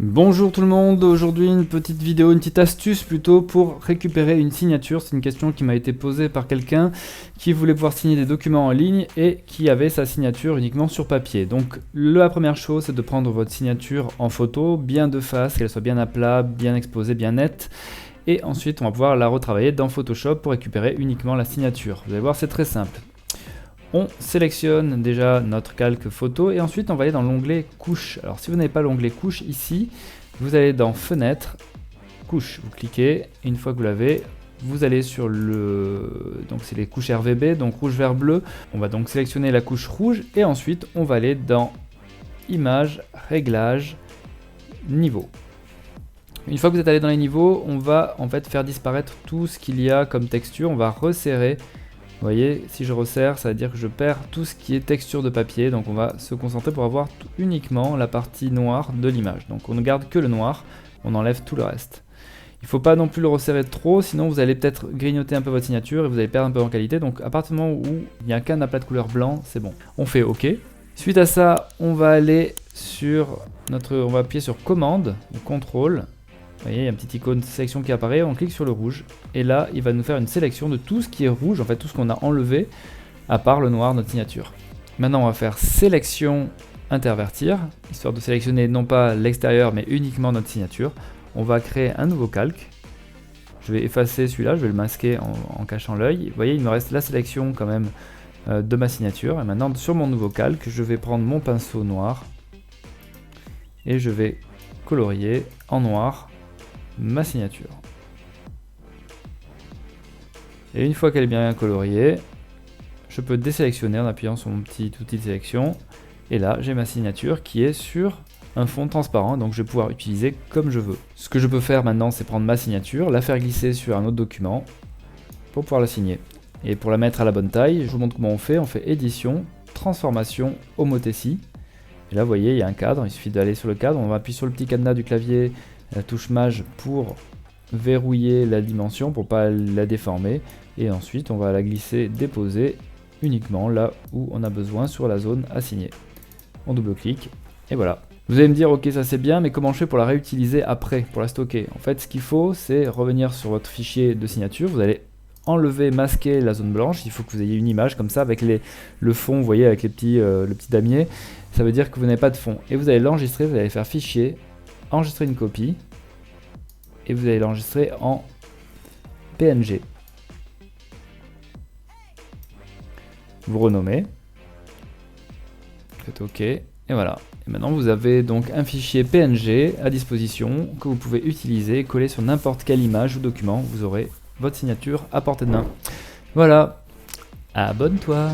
Bonjour tout le monde, aujourd'hui une petite vidéo, une petite astuce plutôt pour récupérer une signature. C'est une question qui m'a été posée par quelqu'un qui voulait pouvoir signer des documents en ligne et qui avait sa signature uniquement sur papier. Donc la première chose, c'est de prendre votre signature en photo, bien de face, qu'elle soit bien à plat, bien exposée, bien nette. Et ensuite on va pouvoir la retravailler dans Photoshop pour récupérer uniquement la signature. Vous allez voir, c'est très simple. On sélectionne déjà notre calque photo et ensuite on va aller dans l'onglet couche. Alors si vous n'avez pas l'onglet couche ici, vous allez dans fenêtre, couche, vous cliquez, et une fois que vous l'avez, vous allez sur donc c'est les couches RVB, donc rouge, vert, bleu. On va donc sélectionner la couche rouge et ensuite on va aller dans image, réglage, niveau. Une fois que vous êtes allé dans les niveaux, on va en fait faire disparaître tout ce qu'il y a comme texture, on va resserrer. Vous voyez, si je resserre, ça veut dire que je perds tout ce qui est texture de papier. Donc on va se concentrer pour avoir uniquement la partie noire de l'image. Donc on ne garde que le noir, on enlève tout le reste. Il ne faut pas non plus le resserrer trop, sinon vous allez peut-être grignoter un peu votre signature et vous allez perdre un peu en qualité. Donc à partir du moment où il n'y a qu'un aplat de couleur blanc, c'est bon. On fait OK. Suite à ça, on va aller sur on va appuyer sur commande ou contrôle. Vous voyez, il y a un petit icône de sélection qui apparaît, on clique sur le rouge, et là, il va nous faire une sélection de tout ce qui est rouge, en fait tout ce qu'on a enlevé, à part le noir, notre signature. Maintenant, on va faire sélection intervertir, histoire de sélectionner non pas l'extérieur, mais uniquement notre signature. On va créer un nouveau calque. Je vais effacer celui-là, je vais le masquer en cachant l'œil. Vous voyez, il me reste la sélection quand même de ma signature. Et maintenant, sur mon nouveau calque, je vais prendre mon pinceau noir, et je vais colorier en noir ma signature. Et une fois qu'elle est bien coloriée, je peux désélectionner en appuyant sur mon petit outil de sélection. Et là, j'ai ma signature qui est sur un fond transparent, donc je vais pouvoir utiliser comme je veux. Ce que je peux faire maintenant, c'est prendre ma signature, la faire glisser sur un autre document pour pouvoir la signer. Et pour la mettre à la bonne taille, je vous montre comment on fait édition, transformation, homothétie. Et là, vous voyez, il y a un cadre, il suffit d'aller sur le cadre, on va appuyer sur le petit cadenas du clavier, la touche Maj pour verrouiller la dimension, pour pas la déformer. Et ensuite, on va la glisser, déposer uniquement là où on a besoin sur la zone à signer. On double-clique et voilà. Vous allez me dire, ok, ça c'est bien, mais comment je fais pour la réutiliser après, pour la stocker? En fait, ce qu'il faut, c'est revenir sur votre fichier de signature. Vous allez enlever, masquer la zone blanche. Il faut que vous ayez une image comme ça avec le fond, vous voyez, avec le petit damier. Ça veut dire que vous n'avez pas de fond. Et vous allez l'enregistrer, vous allez faire fichier, enregistrer une copie, et vous allez l'enregistrer en PNG. Vous renommez, faites OK, et voilà. Et maintenant vous avez donc un fichier PNG à disposition que vous pouvez utiliser, coller sur n'importe quelle image ou document, vous aurez votre signature à portée de main. Voilà, abonne-toi.